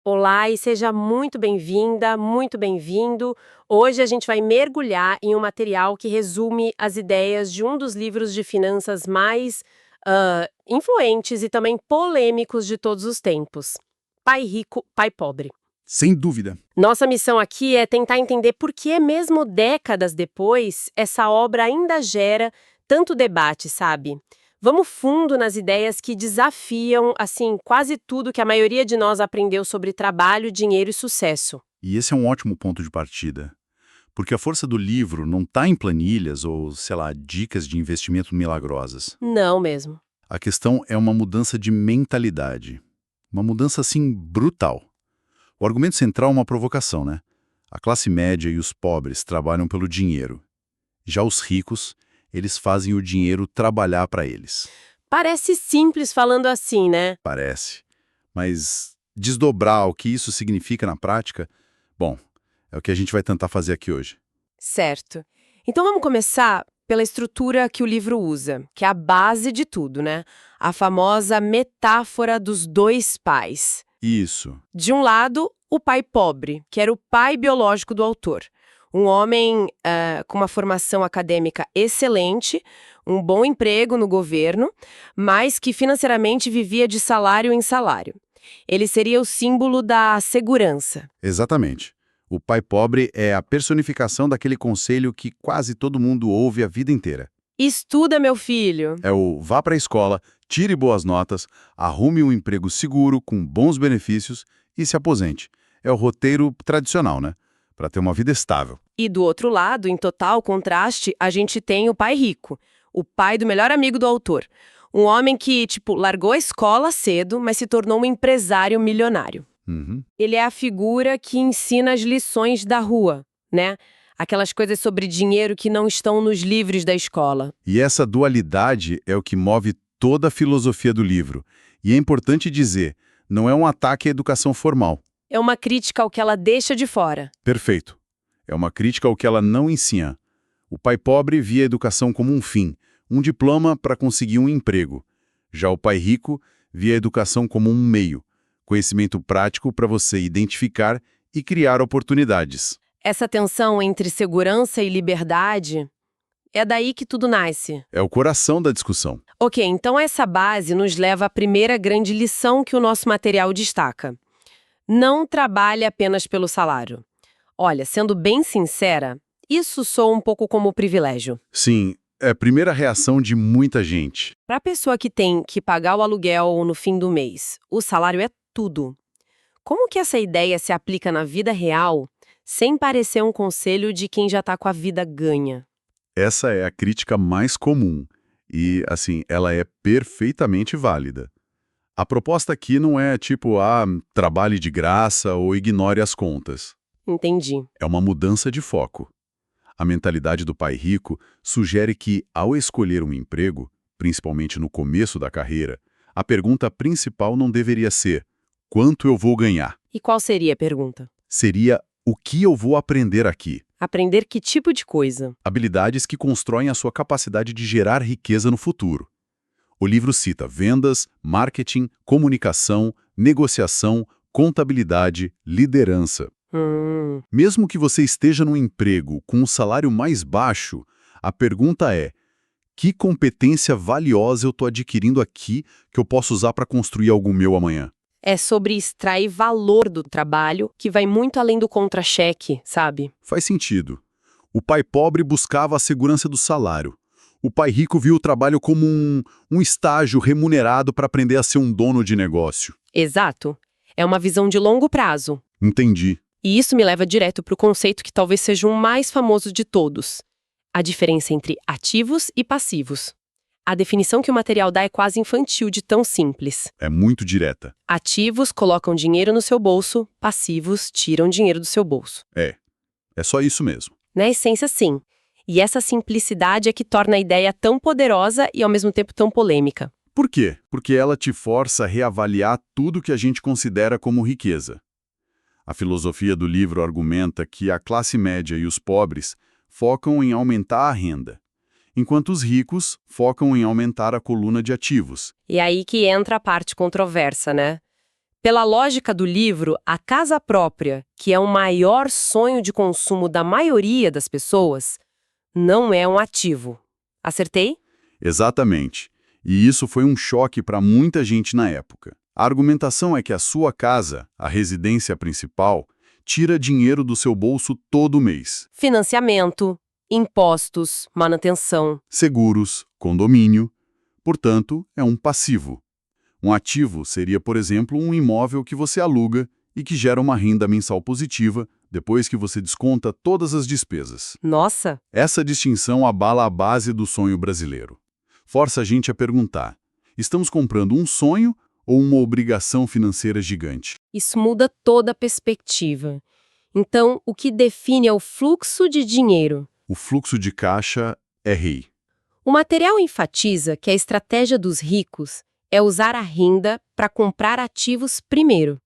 Olá e seja muito bem-vinda, muito bem-vindo. Hoje a gente vai mergulhar em um material que resume as ideias de um dos livros de finanças mais influentes e também polêmicos de todos os tempos. Pai Rico, Pai Pobre. Sem dúvida. Nossa missão aqui é tentar entender por que, mesmo décadas depois, essa obra ainda gera tanto debate, sabe? Vamos fundo nas ideias que desafiam, assim, quase tudo que a maioria de nós aprendeu sobre trabalho, dinheiro e sucesso. E esse é um ótimo ponto de partida. Porque a força do livro não está em planilhas ou, sei lá, dicas de investimento milagrosas. Não mesmo. A questão é uma mudança de mentalidade. Uma mudança, assim, brutal. O argumento central é uma provocação, né? A classe média e os pobres trabalham pelo dinheiro. Já os ricos, eles fazem o dinheiro trabalhar para eles. Parece simples falando assim, né? Parece. Mas desdobrar o que isso significa na prática, bom, é o que a gente vai tentar fazer aqui hoje. Certo. Então vamos começar pela estrutura que o livro usa, que é a base de tudo, né? A famosa metáfora dos dois pais. Isso. De um lado, o pai pobre, que era o pai biológico do autor. Um homem com uma formação acadêmica excelente, um bom emprego no governo, mas que financeiramente vivia de salário em salário. Ele seria o símbolo da segurança. Exatamente. O pai pobre é a personificação daquele conselho que quase todo mundo ouve a vida inteira. Estuda, meu filho. É o vá para a escola, tire boas notas, arrume um emprego seguro, com bons benefícios e se aposente. É o roteiro tradicional, né? Para ter uma vida estável. E do outro lado, em total contraste, a gente tem o pai rico, o pai do melhor amigo do autor. Um homem que, largou a escola cedo, mas se tornou um empresário milionário. Uhum. Ele é a figura que ensina as lições da rua, né? Aquelas coisas sobre dinheiro que não estão nos livros da escola. E essa dualidade é o que move toda a filosofia do livro. E é importante dizer, não é um ataque à educação formal. É uma crítica ao que ela deixa de fora. Perfeito. É uma crítica ao que ela não ensina. O pai pobre via a educação como um fim, um diploma para conseguir um emprego. Já o pai rico via a educação como um meio, conhecimento prático para você identificar e criar oportunidades. Essa tensão entre segurança e liberdade, é daí que tudo nasce. É o coração da discussão. Ok, então essa base nos leva à primeira grande lição que o nosso material destaca. Não trabalhe apenas pelo salário. Olha, sendo bem sincera, isso soa um pouco como privilégio. Sim, é a primeira reação de muita gente. Para a pessoa que tem que pagar o aluguel no fim do mês, o salário é tudo. Como que essa ideia se aplica na vida real, sem parecer um conselho de quem já está com a vida ganha? Essa é a crítica mais comum e, assim, ela é perfeitamente válida. A proposta aqui não é tipo, trabalhe de graça ou ignore as contas. Entendi. É uma mudança de foco. A mentalidade do pai rico sugere que, ao escolher um emprego, principalmente no começo da carreira, a pergunta principal não deveria ser quanto eu vou ganhar. E qual seria a pergunta? Seria o que eu vou aprender aqui. Aprender que tipo de coisa? Habilidades que constroem a sua capacidade de gerar riqueza no futuro. O livro cita vendas, marketing, comunicação, negociação, contabilidade, liderança. Mesmo que você esteja num emprego com um salário mais baixo, a pergunta é: que competência valiosa eu estou adquirindo aqui que eu posso usar para construir algo meu amanhã? É sobre extrair valor do trabalho, que vai muito além do contra-cheque, sabe? Faz sentido. O pai pobre buscava a segurança do salário. O pai rico viu o trabalho como um estágio remunerado para aprender a ser um dono de negócio. Exato. É uma visão de longo prazo. Entendi. E isso me leva direto para o conceito que talvez seja o mais famoso de todos: a diferença entre ativos e passivos. A definição que o material dá é quase infantil de tão simples. É muito direta. Ativos colocam dinheiro no seu bolso, passivos tiram dinheiro do seu bolso. É só isso mesmo. Na essência, sim. E essa simplicidade é que torna a ideia tão poderosa e ao mesmo tempo tão polêmica. Por quê? Porque ela te força a reavaliar tudo que a gente considera como riqueza. A filosofia do livro argumenta que a classe média e os pobres focam em aumentar a renda, enquanto os ricos focam em aumentar a coluna de ativos. E aí que entra a parte controversa, né? Pela lógica do livro, a casa própria, que é o maior sonho de consumo da maioria das pessoas, não é um ativo. Acertei? Exatamente. E isso foi um choque para muita gente na época. A argumentação é que a sua casa, a residência principal, tira dinheiro do seu bolso todo mês. Financiamento, impostos, manutenção. Seguros, condomínio. Portanto, é um passivo. Um ativo seria, por exemplo, um imóvel que você aluga e que gera uma renda mensal positiva depois que você desconta todas as despesas. Nossa, Essa distinção abala a base do sonho brasileiro. Força a gente a perguntar: estamos comprando um sonho ou uma obrigação financeira gigante? isso muda toda a perspectiva. Então, o que define é o fluxo de dinheiro. O fluxo de caixa é rei. O material enfatiza que a estratégia dos ricos é usar a renda para comprar ativos primeiro.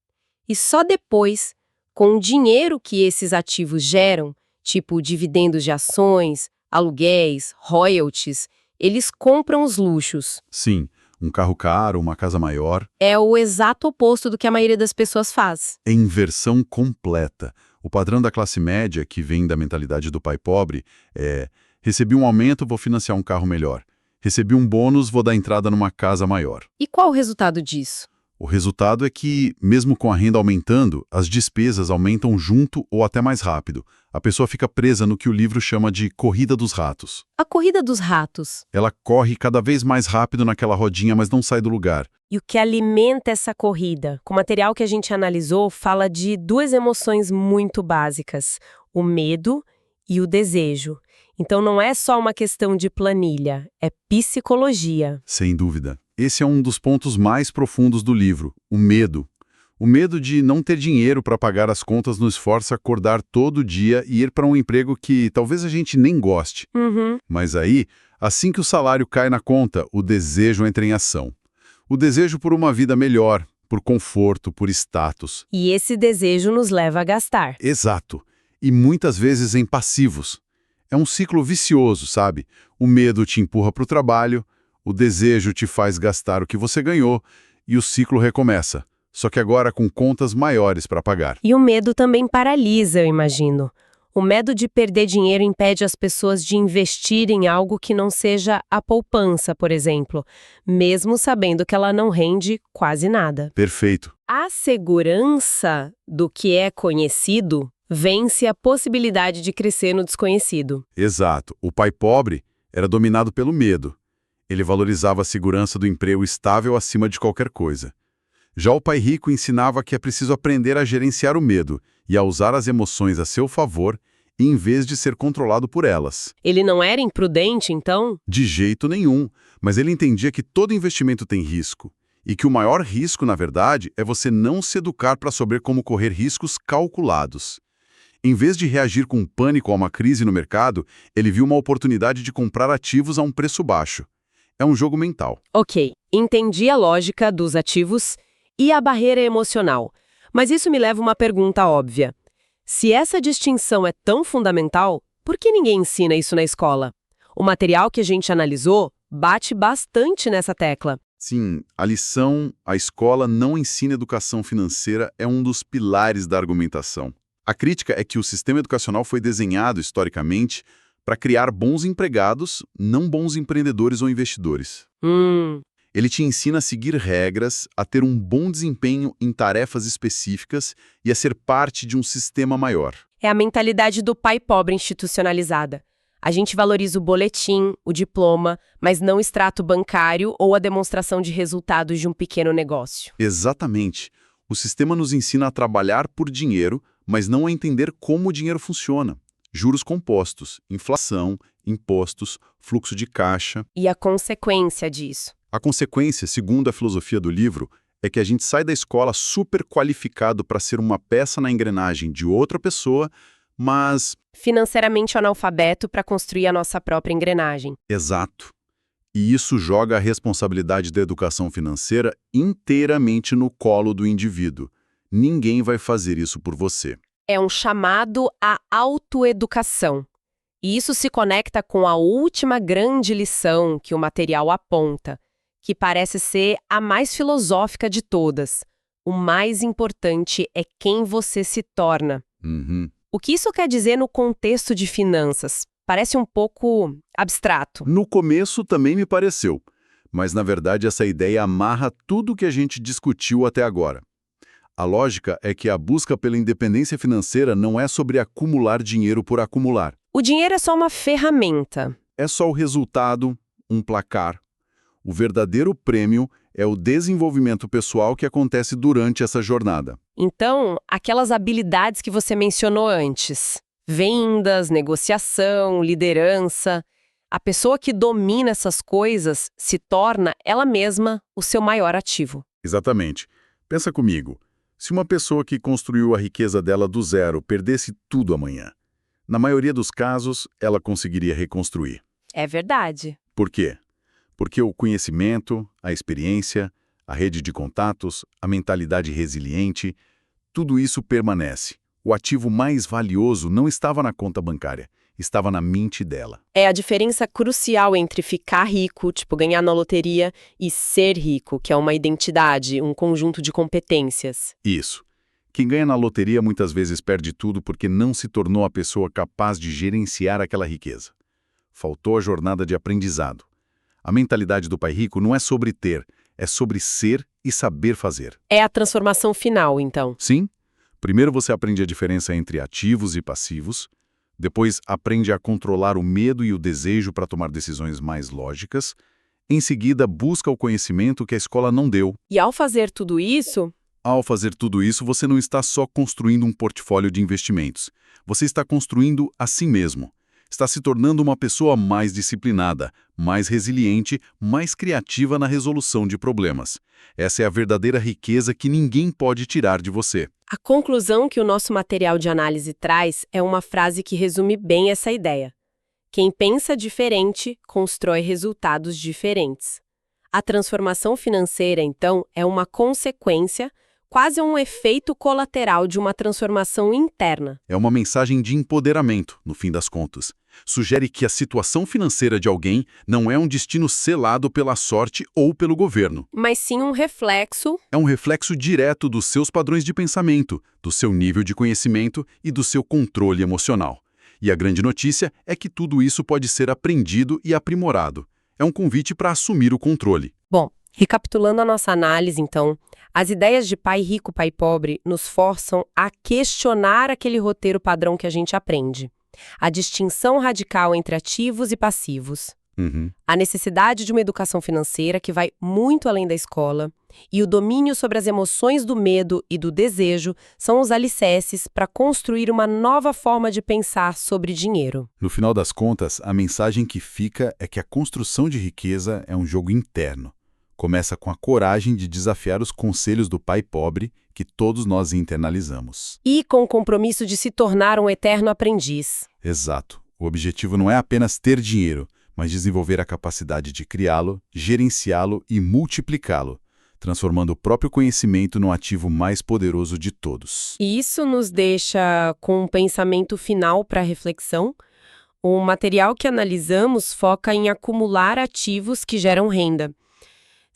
E só depois, com o dinheiro que esses ativos geram, tipo dividendos de ações, aluguéis, royalties, eles compram os luxos. Sim, um carro caro, uma casa maior. É o exato oposto do que a maioria das pessoas faz. É inversão completa. O padrão da classe média, que vem da mentalidade do pai pobre, é: recebi um aumento, vou financiar um carro melhor. Recebi um bônus, vou dar entrada numa casa maior. E qual o resultado disso? O resultado é que, mesmo com a renda aumentando, as despesas aumentam junto ou até mais rápido. A pessoa fica presa no que o livro chama de corrida dos ratos. A corrida dos ratos. Ela corre cada vez mais rápido naquela rodinha, mas não sai do lugar. E o que alimenta essa corrida? Com o material que a gente analisou, fala de duas emoções muito básicas: o medo e o desejo. Então não é só uma questão de planilha, é psicologia. Sem dúvida. Esse é um dos pontos mais profundos do livro, o medo. O medo de não ter dinheiro para pagar as contas nos força a acordar todo dia e ir para um emprego que talvez a gente nem goste. Mas aí, assim que o salário cai na conta, o desejo entra em ação. O desejo por uma vida melhor, por conforto, por status. E esse desejo nos leva a gastar. Exato. E muitas vezes em passivos. É um ciclo vicioso, sabe? O medo te empurra para o trabalho, o desejo te faz gastar o que você ganhou e o ciclo recomeça. Só que agora com contas maiores para pagar. E o medo também paralisa, eu imagino. O medo de perder dinheiro impede as pessoas de investir em algo que não seja a poupança, por exemplo, mesmo sabendo que ela não rende quase nada. Perfeito. A segurança do que é conhecido vence a possibilidade de crescer no desconhecido. Exato. O pai pobre era dominado pelo medo. Ele valorizava a segurança do emprego estável acima de qualquer coisa. Já o pai rico ensinava que é preciso aprender a gerenciar o medo e a usar as emoções a seu favor, em vez de ser controlado por elas. Ele não era imprudente, então? De jeito nenhum, mas ele entendia que todo investimento tem risco, e que o maior risco, na verdade, é você não se educar para saber como correr riscos calculados. Em vez de reagir com pânico a uma crise no mercado, ele viu uma oportunidade de comprar ativos a um preço baixo. É um jogo mental. Ok, entendi a lógica dos ativos e a barreira emocional. Mas isso me leva a uma pergunta óbvia. Se essa distinção é tão fundamental, por que ninguém ensina isso na escola? O material que a gente analisou bate bastante nessa tecla. Sim, a escola não ensina educação financeira é um dos pilares da argumentação. A crítica é que o sistema educacional foi desenhado, historicamente, para criar bons empregados, não bons empreendedores ou investidores. Ele te ensina a seguir regras, a ter um bom desempenho em tarefas específicas e a ser parte de um sistema maior. É a mentalidade do pai pobre institucionalizada. A gente valoriza o boletim, o diploma, mas não o extrato bancário ou a demonstração de resultados de um pequeno negócio. Exatamente. O sistema nos ensina a trabalhar por dinheiro, mas não a entender como o dinheiro funciona. Juros compostos, inflação, impostos, fluxo de caixa. E a consequência disso? A consequência, segundo a filosofia do livro, é que a gente sai da escola super qualificado para ser uma peça na engrenagem de outra pessoa, mas... financeiramente analfabeto para construir a nossa própria engrenagem. Exato. E isso joga a responsabilidade da educação financeira inteiramente no colo do indivíduo. Ninguém vai fazer isso por você. É um chamado à autoeducação. E isso se conecta com a última grande lição que o material aponta, que parece ser a mais filosófica de todas. O mais importante é quem você se torna. Uhum. O que isso quer dizer no contexto de finanças? Parece um pouco abstrato. No começo também me pareceu, mas na verdade essa ideia amarra tudo o que a gente discutiu até agora. A lógica é que a busca pela independência financeira não é sobre acumular dinheiro por acumular. O dinheiro é só uma ferramenta. É só o resultado, um placar. O verdadeiro prêmio é o desenvolvimento pessoal que acontece durante essa jornada. Então, aquelas habilidades que você mencionou antes, vendas, negociação, liderança, a pessoa que domina essas coisas se torna ela mesma o seu maior ativo. Exatamente. Pensa comigo, se uma pessoa que construiu a riqueza dela do zero perdesse tudo amanhã, na maioria dos casos, ela conseguiria reconstruir. É verdade. Por quê? Porque o conhecimento, a experiência, a rede de contatos, a mentalidade resiliente, tudo isso permanece. O ativo mais valioso não estava na conta bancária, estava na mente dela. É a diferença crucial entre ficar rico, tipo ganhar na loteria, e ser rico, que é uma identidade, um conjunto de competências. Isso. Quem ganha na loteria muitas vezes perde tudo porque não se tornou a pessoa capaz de gerenciar aquela riqueza. Faltou a jornada de aprendizado. A mentalidade do pai rico não é sobre ter, é sobre ser e saber fazer. É a transformação final, então. Sim, primeiro você aprende a diferença entre ativos e passivos, depois aprende a controlar o medo e o desejo para tomar decisões mais lógicas, em seguida busca o conhecimento que a escola não deu. E ao fazer tudo isso, Ao fazer tudo isso, você não está só construindo um portfólio de investimentos, você está construindo a si mesmo. Está se tornando uma pessoa mais disciplinada, mais resiliente, mais criativa na resolução de problemas. Essa é a verdadeira riqueza que ninguém pode tirar de você. a conclusão que o nosso material de análise traz é uma frase que resume bem essa ideia. Quem pensa diferente, constrói resultados diferentes. A transformação financeira, então, é uma consequência, quase um efeito colateral de uma transformação interna. É uma mensagem de empoderamento, no fim das contas. Sugere que a situação financeira de alguém não é um destino selado pela sorte ou pelo governo. Mas sim um reflexo. É um reflexo direto dos seus padrões de pensamento, do seu nível de conhecimento e do seu controle emocional. E a grande notícia é que tudo isso pode ser aprendido e aprimorado. É um convite para assumir o controle. Bom, recapitulando a nossa análise, então, as ideias de pai rico, pai pobre nos forçam a questionar aquele roteiro padrão que a gente aprende. A distinção radical entre ativos e passivos. A necessidade de uma educação financeira que vai muito além da escola e o domínio sobre as emoções do medo e do desejo são os alicerces para construir uma nova forma de pensar sobre dinheiro. No final das contas, a mensagem que fica é que a construção de riqueza é um jogo interno. Começa com a coragem de desafiar os conselhos do pai pobre que todos nós internalizamos. E com o compromisso de se tornar um eterno aprendiz. Exato. O objetivo não é apenas ter dinheiro, mas desenvolver a capacidade de criá-lo, gerenciá-lo e multiplicá-lo, transformando o próprio conhecimento no ativo mais poderoso de todos. E isso nos deixa com um pensamento final para reflexão. O material que analisamos foca em acumular ativos que geram renda.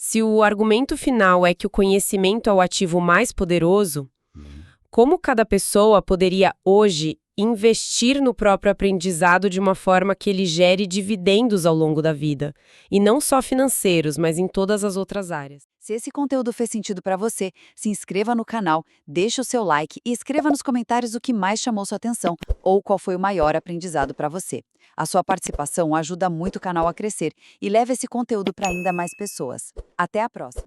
Se o argumento final é que o conhecimento é o ativo mais poderoso, como cada pessoa poderia hoje investir no próprio aprendizado de uma forma que ele gere dividendos ao longo da vida, e não só financeiros, mas em todas as outras áreas? Se esse conteúdo fez sentido para você, se inscreva no canal, deixe o seu like e escreva nos comentários o que mais chamou sua atenção ou qual foi o maior aprendizado para você. A sua participação ajuda muito o canal a crescer e leva esse conteúdo para ainda mais pessoas. Até a próxima!